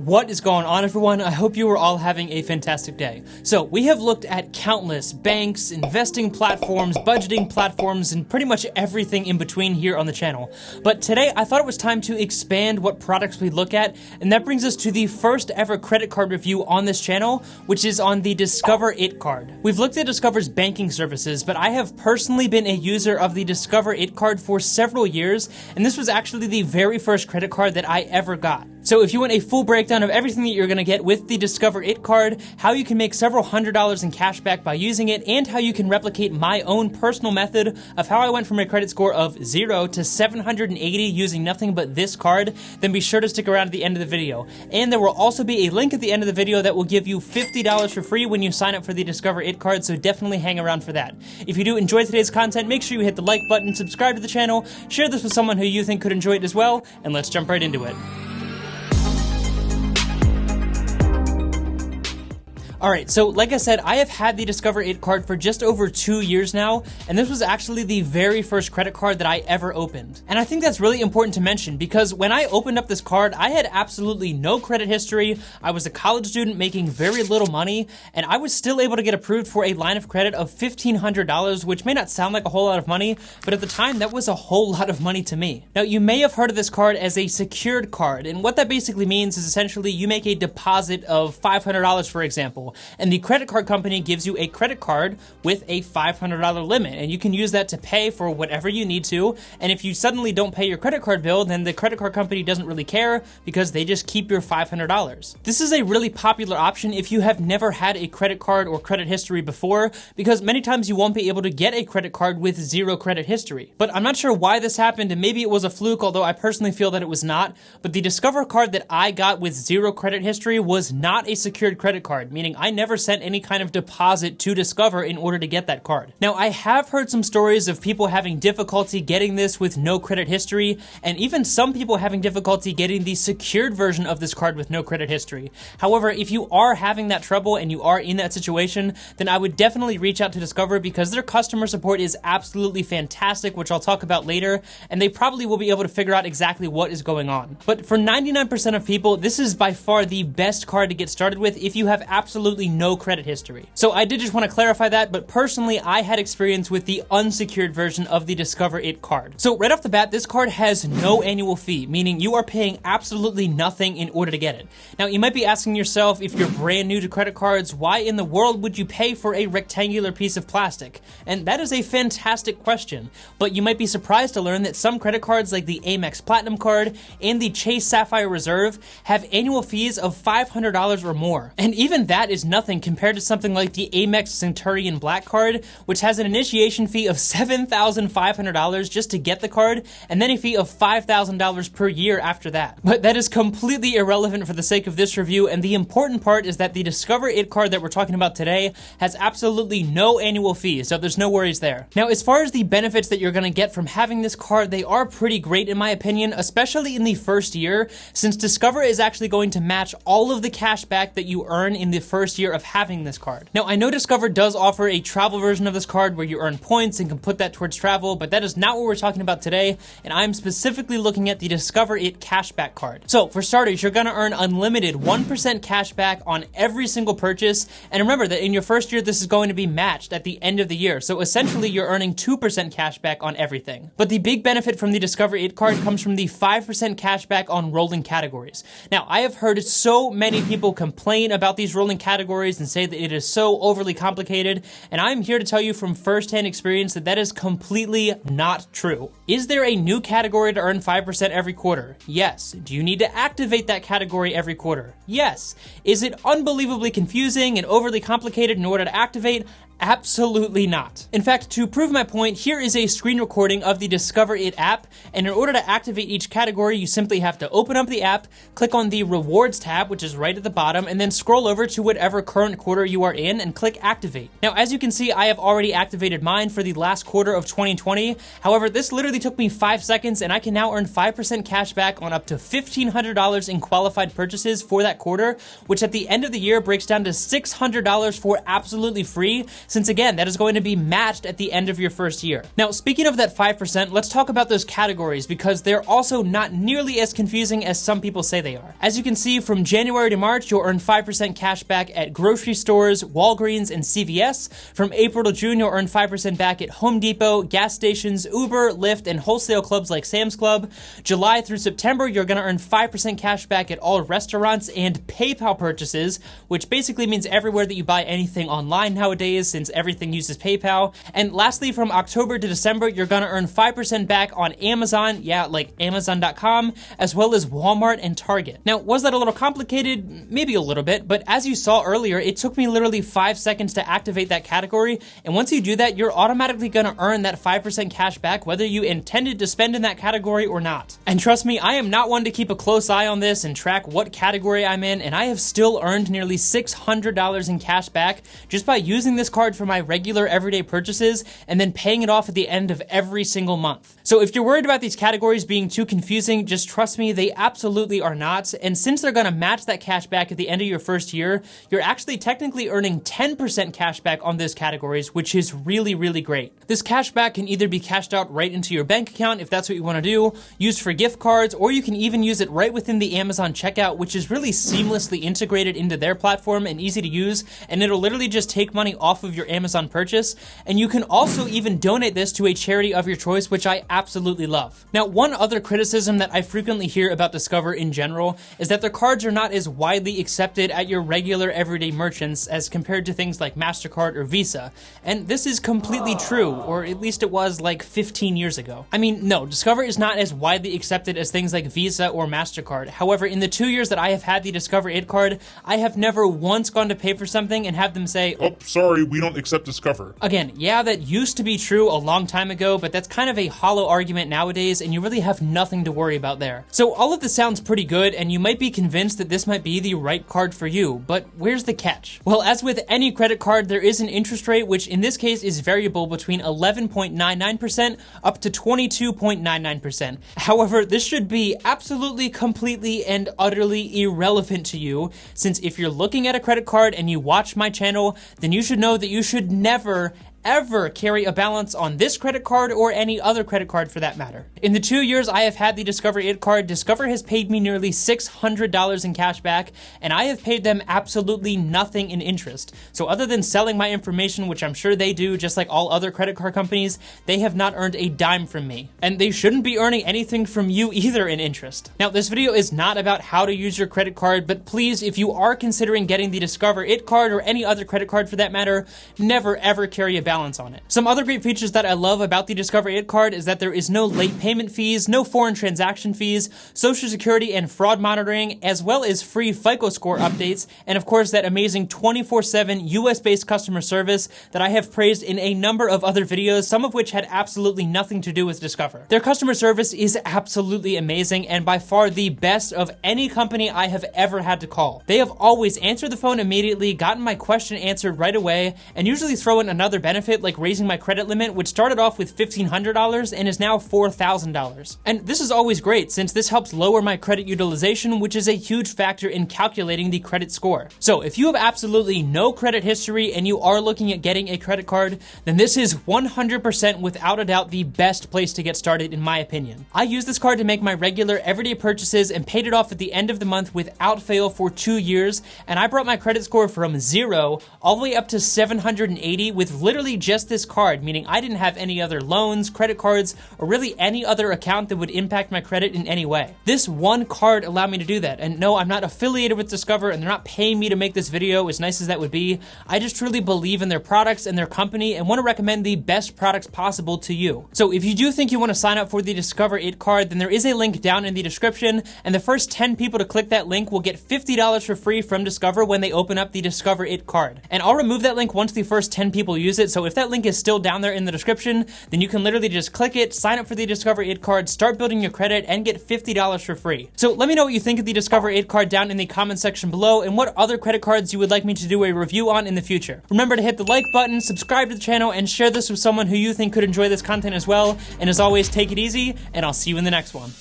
What is going on, everyone? I hope you are all having a fantastic day. So we have looked at countless banks, investing platforms, budgeting platforms, and pretty much everything in between here on the channel. But today I thought it was time to expand what products we look at, and that brings us to the first ever credit card review on this channel, which is on the Discover It card. We've looked at Discover's banking services, but I have personally been a user of the Discover It card for several years, and this was actually the very first credit card that I ever got. So if you want a full breakdown of everything that you're going to get with the Discover It card, how you can make several $100s in cash back by using it, and how you can replicate my own personal method of how I went from a credit score of 0 to 780 using nothing but this card, then be sure to stick around at the end of the video. And there will also be a link at the end of the video that will give you $50 for free when you sign up for the Discover It card, so definitely hang around for that. If you do enjoy today's content, make sure you hit the like button, subscribe to the channel, share this with someone who you think could enjoy it as well, and let's jump right into it. Alright, so like I said, I have had the Discover It card for just over 2 years now, and this was actually the very first credit card that I ever opened. And I think that's really important to mention because when I opened up this card, I had absolutely no credit history, I was a college student making very little money, and I was still able to get approved for a line of credit of $1,500, which may not sound like a whole lot of money, but at the time that was a whole lot of money to me. Now, you may have heard of this card as a secured card, and what that basically means is essentially you make a deposit of $500, for example, and the credit card company gives you a credit card with a $500 limit, and you can use that to pay for whatever you need to, and if you suddenly don't pay your credit card bill, then the credit card company doesn't really care because they just keep your $500. This is a really popular option if you have never had a credit card or credit history before, because many times you won't be able to get a credit card with zero credit history. But I'm not sure why this happened, and maybe it was a fluke, although I personally feel that it was not, but the Discover card that I got with zero credit history was not a secured credit card, meaning I never sent any kind of deposit to Discover in order to get that card. Now, I have heard some stories of people having difficulty getting this with no credit history, and even some people having difficulty getting the secured version of this card with no credit history. However, if you are having that trouble and you are in that situation, then I would definitely reach out to Discover because their customer support is absolutely fantastic, which I'll talk about later, and they probably will be able to figure out exactly what is going on. But for 99% of people, this is by far the best card to get started with if you have absolutely no credit history. So I did just want to clarify that, but personally I had experience with the unsecured version of the Discover It card. So right off the bat, this card has no annual fee, meaning you are paying absolutely nothing in order to get it. Now, you might be asking yourself, if you're brand new to credit cards, why in the world would you pay for a rectangular piece of plastic? And that is a fantastic question, but you might be surprised to learn that some credit cards like the Amex Platinum card and the Chase Sapphire Reserve have annual fees of $500 or more. And even that is nothing compared to something like the Amex Centurion Black card, which has an initiation fee of $7,500 just to get the card, and then a fee of $5,000 per year after that. But that is completely irrelevant for the sake of this review, and the important part is that the Discover It card that we're talking about today has absolutely no annual fee, so there's no worries there. Now, as far as the benefits that you're going to get from having this card, they are pretty great in my opinion, especially in the first year, since Discover is actually going to match all of the cash back that you earn in the first year of having this card. Now, I know Discover does offer a travel version of this card where you earn points and can put that towards travel, but that is not what we're talking about today, and I'm specifically looking at the Discover It cashback card. So, for starters, you're gonna earn unlimited 1% cashback on every single purchase, and remember that in your first year, this is going to be matched at the end of the year, so essentially you're earning 2% cashback on everything. But the big benefit from the Discover It card comes from the 5% cashback on rolling categories. Now, I have heard so many people complain about these rolling categories and say that it is so overly complicated, and I'm here to tell you from first-hand experience that that is completely not true. Is there a new category to earn 5% every quarter? Yes. Do you need to activate that category every quarter? Yes. Is it unbelievably confusing and overly complicated in order to activate? Absolutely not. In fact, to prove my point, here is a screen recording of the Discover It app, and in order to activate each category, you simply have to open up the app, click on the Rewards tab, which is right at the bottom, and then scroll over to whatever current quarter you are in and click Activate. Now, as you can see, I have already activated mine for the last quarter of 2020. However, this literally took me 5 seconds, and I can now earn 5% cash back on up to $1,500 in qualified purchases for that quarter, which at the end of the year breaks down to $600 for absolutely free, since again, that is going to be matched at the end of your first year. Now, speaking of that 5%, let's talk about those categories because they're also not nearly as confusing as some people say they are. As you can see, from January to March, you'll earn 5% cash back at grocery stores, Walgreens, and CVS. From April to June, you'll earn 5% back at Home Depot, gas stations, Uber, Lyft, and wholesale clubs like Sam's Club. July through September, you're going to earn 5% cash back at all restaurants and PayPal purchases, which basically means everywhere that you buy anything online nowadays, since everything uses PayPal. And lastly, from October to December, you're going to earn 5% back on Amazon, yeah, like Amazon.com, as well as Walmart and Target. Now, was that a little complicated? Maybe a little bit, but as you saw earlier, it took me literally 5 seconds to activate that category, and once you do that, you're automatically going to earn that 5% cash back whether you intended to spend in that category or not. And trust me, I am not one to keep a close eye on this and track what category I'm in, and I have still earned nearly $600 in cash back just by using this card for my regular everyday purchases and then paying it off at the end of every single month. So if you're worried about these categories being too confusing, just trust me, they absolutely are not. And since they're going to match that cash back at the end of your first year, you're actually technically earning 10% cash back on those categories, which is really, really great. This cash back can either be cashed out right into your bank account if that's what you want to do, used for gift cards, or you can even use it right within the Amazon checkout, which is really seamlessly integrated into their platform and easy to use, and it'll literally just take money off of your Amazon purchase. And you can also even donate this to a charity of your choice, which I absolutely love. Now, one other criticism that I frequently hear about Discover in general is that their cards are not as widely accepted at your regular everyday merchants as compared to things like MasterCard or Visa. And this is completely true, or at least it was like 15 years ago. I mean, no, Discover is not as widely accepted as things like Visa or MasterCard. However, in the 2 years that I have had the Discover It card, I have never once gone to pay for something and have them say, "Oh, sorry, we don't accept Discover." Again, yeah, that used to be true a long time ago, but that's kind of a hollow argument nowadays, and you really have nothing to worry about there. So all of this sounds pretty good, and you might be convinced that this might be the right card for you, but where's the catch? Well, as with any credit card, there is an interest rate, which in this case is variable between 11.99% up to 22.99%. However, this should be absolutely, completely, and utterly irrelevant to you, since if you're looking at a credit card and you watch my channel, then you should know that you should never, ever carry a balance on this credit card or any other credit card for that matter. In the 2 years I have had the Discover It card, Discover has paid me nearly $600 in cash back, and I have paid them absolutely nothing in interest. So other than selling my information, which I'm sure they do just like all other credit card companies, they have not earned a dime from me. And they shouldn't be earning anything from you either in interest. Now, this video is not about how to use your credit card, but please, if you are considering getting the Discover It card or any other credit card for that matter, never ever carry a balance on it. Some other great features that I love about the Discover It card is that there is no late payment fees, no foreign transaction fees, social security and fraud monitoring, as well as free FICO score updates, and of course that amazing 24/7 US-based customer service that I have praised in a number of other videos, some of which had absolutely nothing to do with Discover. Their customer service is absolutely amazing and by far the best of any company I have ever had to call. They have always answered the phone immediately, gotten my question answered right away, and usually throw in another benefit like raising my credit limit, which started off with $1,500 and is now $4,000. And this is always great since this helps lower my credit utilization, which is a huge factor in calculating the credit score. So if you have absolutely no credit history and you are looking at getting a credit card, then this is 100% without a doubt the best place to get started in my opinion. I use this card to make my regular everyday purchases and paid it off at the end of the month without fail for 2 years, and I brought my credit score from 0 all the way up to 780 with literally just this card, meaning I didn't have any other loans, credit cards, or really any other account that would impact my credit in any way. This one card allowed me to do that, and no, I'm not affiliated with Discover, and they're not paying me to make this video, as nice as that would be. I just truly believe in their products and their company and want to recommend the best products possible to you. So if you do think you want to sign up for the Discover It card, then there is a link down in the description, and the first 10 people to click that link will get $50 for free from Discover when they open up the Discover It card. And I'll remove that link once the first 10 people use it, so if that link is still down there in the description, then you can literally just click it, sign up for the Discover It card, start building your credit, and get $50 for free. So let me know what you think of the Discover It card down in the comment section below, and what other credit cards you would like me to do a review on in the future. Remember to hit the like button, subscribe to the channel, and share this with someone who you think could enjoy this content as well. And as always, take it easy, and I'll see you in the next one.